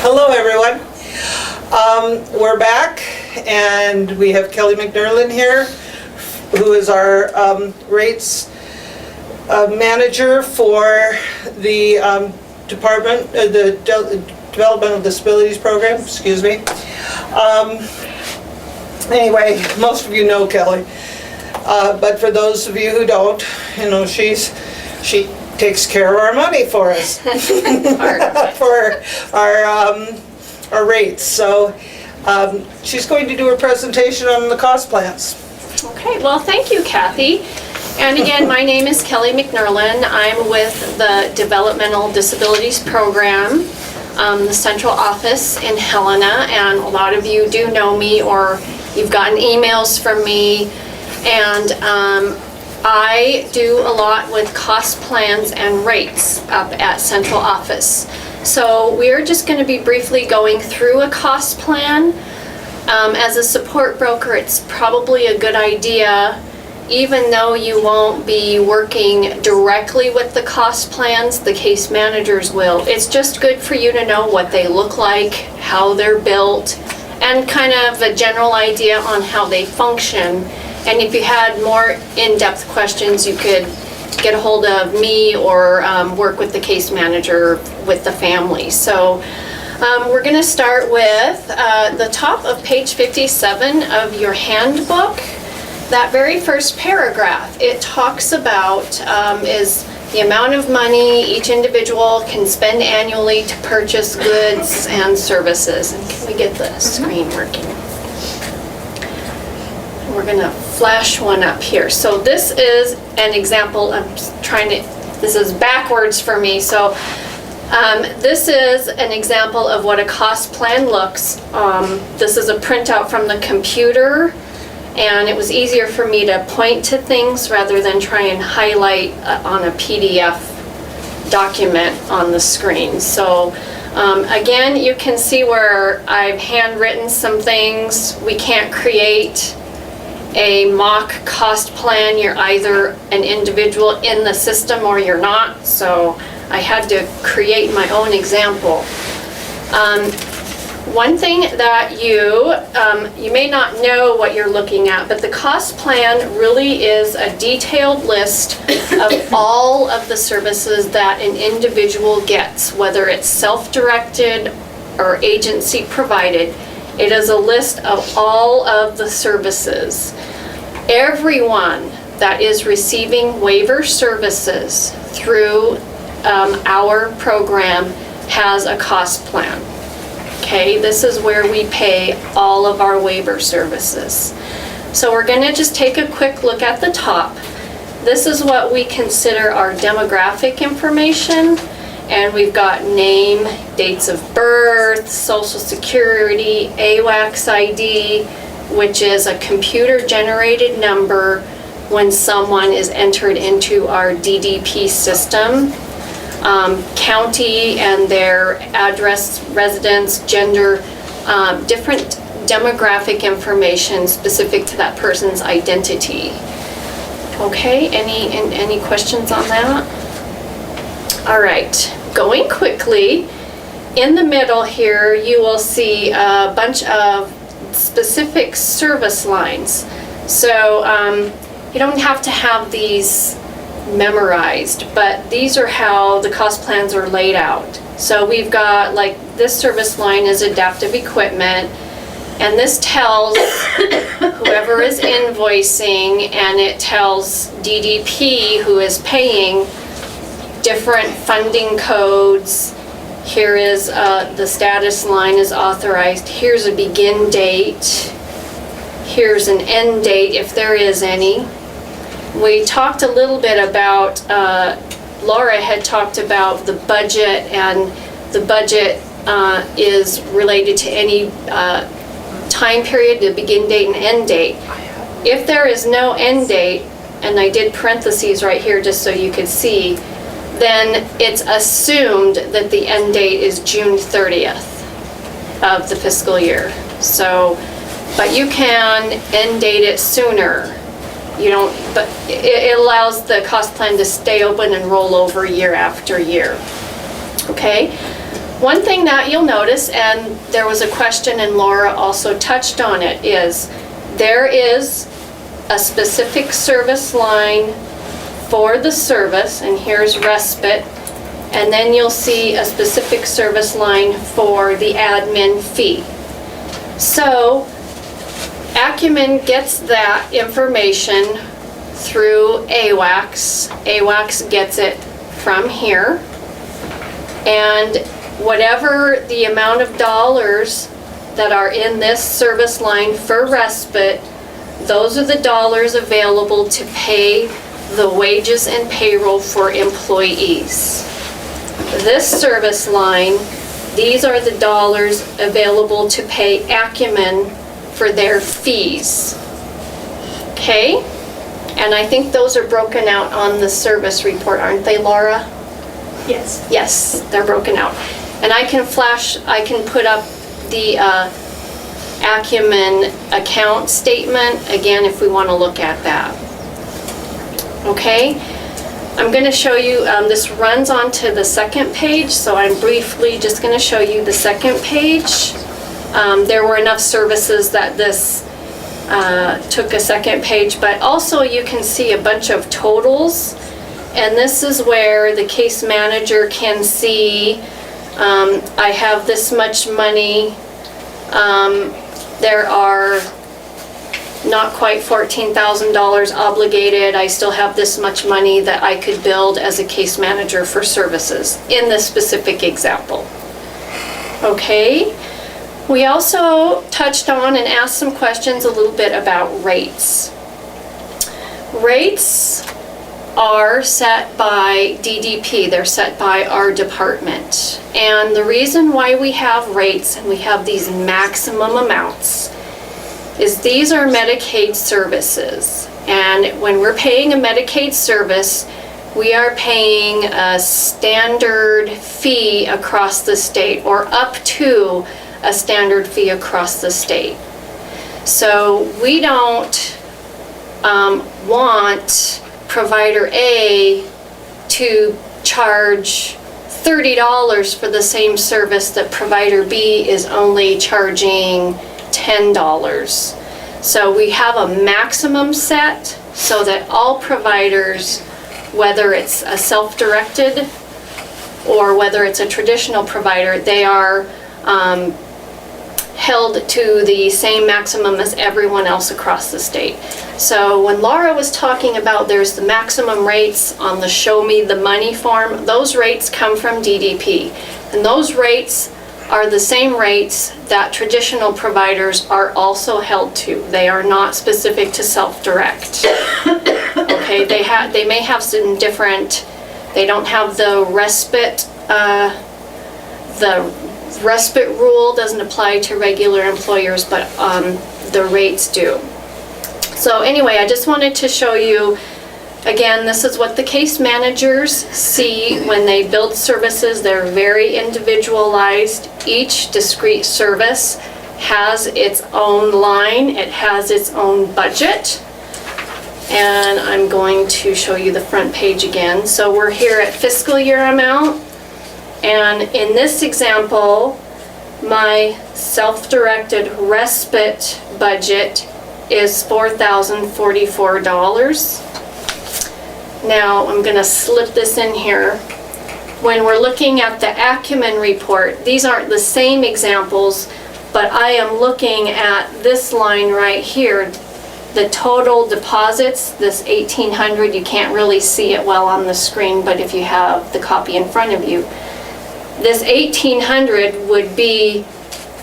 Hello, everyone. We're back, and we have Kelly McNurlin here, who is our rates manager for the department, the Developmental Disabilities Program. Excuse me. Anyway, most of you know Kelly, but for those of you who don't, you know, she takes care of our money for us, for our rates. So she's going to do a presentation on the cost plans. Okay, well, thank you, Kathy. And again, my name is Kelly McNurlin. I'm with the Developmental Disabilities Program, the central office in Helena, and a lot of you do know me or you've gotten emails from me. And I do a lot with cost plans and rates up at central office. So we're just going to be briefly going through a cost plan. As a support broker, it's probably a good idea, even though you won't be working directly with the cost plans, the case managers will. It's just good for you to know what they look like, how they're built, and kind of a general idea on how they function. And if you had more in-depth questions, you could get a hold of me or work with the case manager with the family. So we're going to start with the top of page 57 of your handbook. That very first paragraph, it talks about is the amount of money each individual can spend annually to purchase goods and services. And can we get the screen working? We're going to flash one up here. So this is an example. This is backwards for me. So this is an example of what a cost plan looks. This is a printout from the computer, and it was easier for me to point to things rather than try and highlight on a PDF document on the screen. So again, you can see where I've handwritten some things. We can't create a mock cost plan. You're either an individual in the system or you're not, so I had to create my own example. One thing that you may not know what you're looking at, but the cost plan really is a detailed list of all of the services that an individual gets, whether it's self-directed or agency provided. It is a list of all of the services. Everyone that is receiving waiver services through our program has a cost plan. Okay, this is where we pay all of our waiver services. So we're going to just take a quick look at the top. This is what we consider our demographic information. And we've got name, dates of birth, social security, AWACS ID, which is a computer-generated number when someone is entered into our DDP system. County and their address, residence, gender, different demographic information specific to that person's identity. Okay, any questions on that? All right, going quickly, in the middle here you will see a bunch of specific service lines. So you don't have to have these memorized, but these are how the cost plans are laid out. So we've got, like, this service line is adaptive equipment, and this tells whoever is invoicing, and it tells DDP, who is paying, different funding codes. Here is the status line is authorized. Here's a begin date. Here's an end date if there is any. We talked a little bit about, Laura had talked about the budget, and the budget is related to any time period, the begin date and end date. If there is no end date, and I did parentheses right here just so you could see, then it's assumed that the end date is June 30th of the fiscal year. So, but you can end date it sooner. You don't, but it allows the cost plan to stay open and roll over year after year. Okay? One thing that you'll notice, and there was a question and Laura also touched on it, is there is a specific service line for the service, and here's respite, and then you'll see a specific service line for the admin fee. So Acumen gets that information through AWACS. AWACS gets it from here. And whatever the amount of dollars that are in this service line for respite, those are the dollars available to pay the wages and payroll for employees. This service line, these are the dollars available to pay Acumen for their fees. Okay? And I think those are broken out on the service report, aren't they, Laura? Yes. Yes, they're broken out. And I can put up the Acumen account statement, again, if we want to look at that. Okay? I'm going to show you, this runs onto the second page, so I'm briefly just going to show you the second page. There were enough services that this took a second page, but also you can see a bunch of totals, and this is where the case manager can see, I have this much money, there are not quite $14,000 obligated, I still have this much money that I could build as a case manager for services in this specific example. Okay? We also touched on and asked some questions a little bit about rates. Rates are set by DDP, they're set by our department. And the reason why we have rates and we have these maximum amounts is these are Medicaid services. And when we're paying a Medicaid service, we are paying a standard fee across the state, or up to a standard fee across the state. So we don't want provider A to charge $30 for the same service that provider B is only charging $10. So we have a maximum set so that all providers, whether it's a self-directed or whether it's a traditional provider, they are held to the same maximum as everyone else across the state. So when Laura was talking about there's the maximum rates on the Show Me the Money form, those rates come from DDP. And those rates are the same rates that traditional providers are also held to. They are not specific to self-direct. Okay, they may have some different, they don't have the respite rule doesn't apply to regular employers, but the rates do. So anyway, I just wanted to show you, again, this is what the case managers see when they build services. They're very individualized. Each discrete service has its own line. It has its own budget. And I'm going to show you the front page again. So we're here at fiscal year amount. And in this example, my self-directed respite budget is $4,044. Now I'm going to slip this in here. When we're looking at the Acumen report, these aren't the same examples, but I am looking at this line right here. The total deposits, this 1,800, you can't really see it well on the screen, but if you have the copy in front of you, this 1,800 would be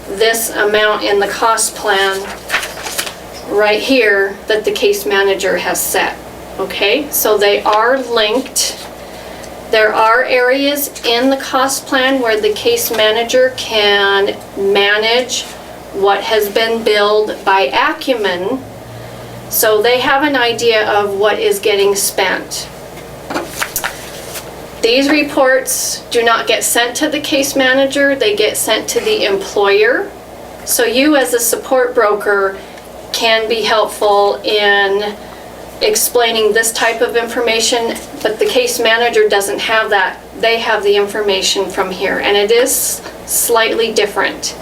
this amount in the cost plan right here that the case manager has set. Okay, so they are linked. There are areas in the cost plan where the case manager can manage what has been billed by Acumen, so they have an idea of what is getting spent. These reports do not get sent to the case manager, they get sent to the employer. So you as a support broker can be helpful in explaining this type of information, but the case manager doesn't have that. They have the information from here, and it is slightly different.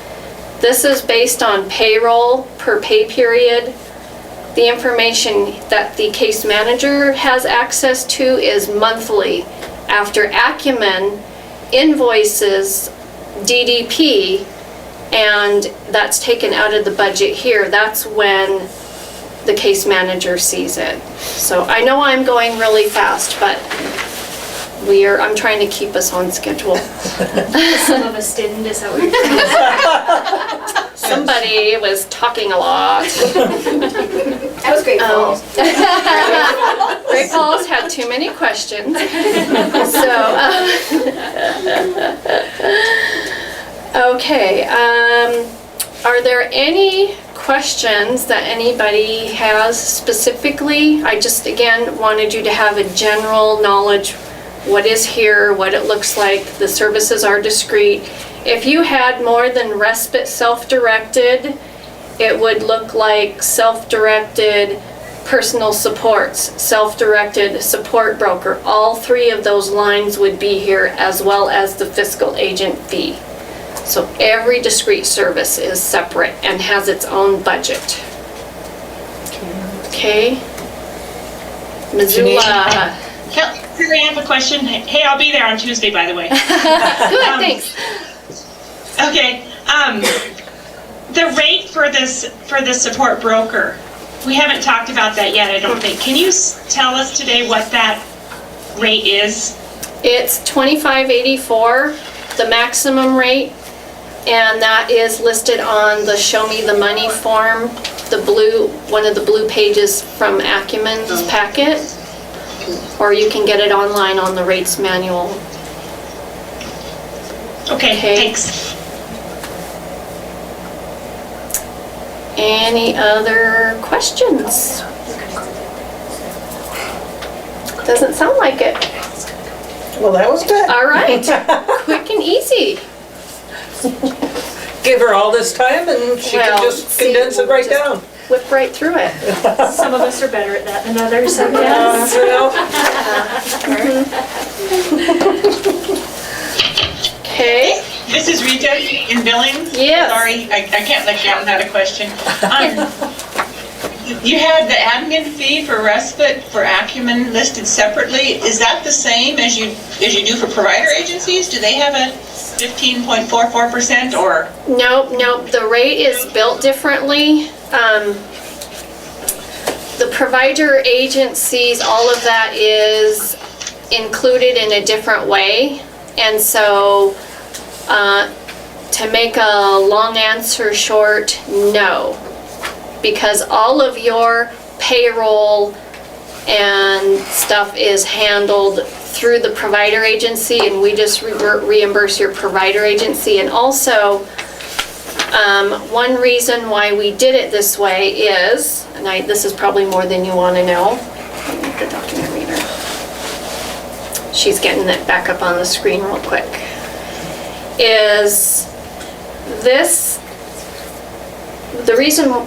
This is based on payroll per pay period. The information that the case manager has access to is monthly. After Acumen invoices DDP, and that's taken out of the budget here, that's when the case manager sees it. So I know I'm going really fast, but I'm trying to keep us on schedule. Some of us didn't, is that what you're saying? Somebody was talking a lot. That was Great Falls. Great Falls had too many questions. Okay, are there any questions that anybody has specifically? I just, again, wanted you to have a general knowledge, what is here, what it looks like, the services are discrete. If you had more than respite self-directed, it would look like self-directed personal supports, self-directed support broker. All three of those lines would be here, as well as the fiscal agent fee. So every discrete service is separate and has its own budget. Okay? Missoula. Kelly, I have a question. Hey, I'll be there on Tuesday, by the way. Good, thanks. Okay, the rate for this support broker, we haven't talked about that yet, I don't think. Can you tell us today what that rate is? It's $25.84, the maximum rate, and that is listed on the Show Me the Money form, one of the blue pages from Acumen's packet, or you can get it online on the rates manual. Okay, thanks. Any other questions? Doesn't sound like it. Well, that was good. All right, quick and easy. Give her all this time and she can Well, just see, condense it we'll right just down. Whip right through it. Some of us are better at that than others, I guess. Okay. This is Rita in Billings. Yes. Sorry, I can't let you out without a question. You had the admin fee for respite for Acumen listed separately. Is that the same as you do for provider agencies? Do they have a 15.44% or? Nope, the rate is built differently. The provider agencies, all of that is included in a different way. And so, to make a long answer short, no. Because all of your payroll and stuff is handled through the provider agency, and we just reimburse your provider agency. And also, one reason why we did it this way is, and this is probably more than you want to know. The document reader. She's getting it back up on the screen real quick. Is this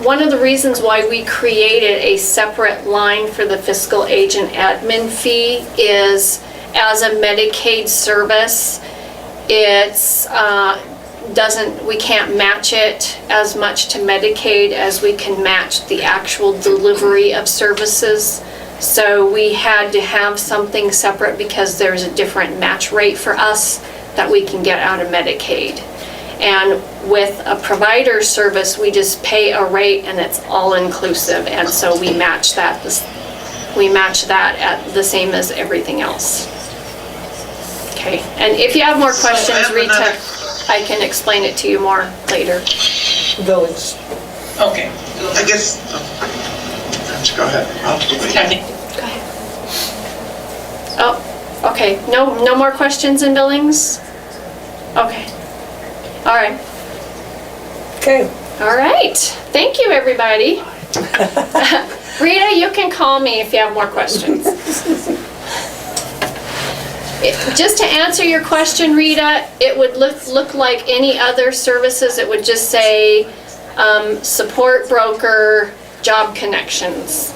one of the reasons why we created a separate line for the fiscal agent admin fee is, as a Medicaid service, we can't match it as much to Medicaid as we can match the actual delivery of services. So we had to have something separate because there's a different match rate for us that we can get out of Medicaid. And with a provider service, we just pay a rate and it's all inclusive. And so we match that at the same as everything else. Okay, and if you have more questions, Rita, I can explain it to you more later. Village. Okay. I guess, go ahead. I'll just wait. Kathy. Go ahead. Oh, okay, no more questions in Billings? Okay, all right. Okay. All right, thank you, everybody. Rita, you can call me if you have more questions. Just to answer your question, Rita, it would look like any other services. It would just say support broker, job connections.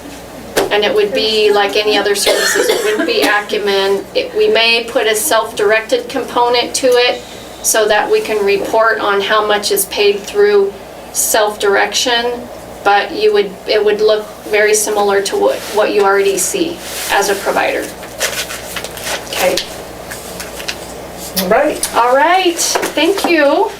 And it would be like any other services. It wouldn't be Acumen. We may put a self-directed component to it so that we can report on how much is paid through self-direction, but it would look very similar to what you already see as a provider. Okay. All right. All right, thank you.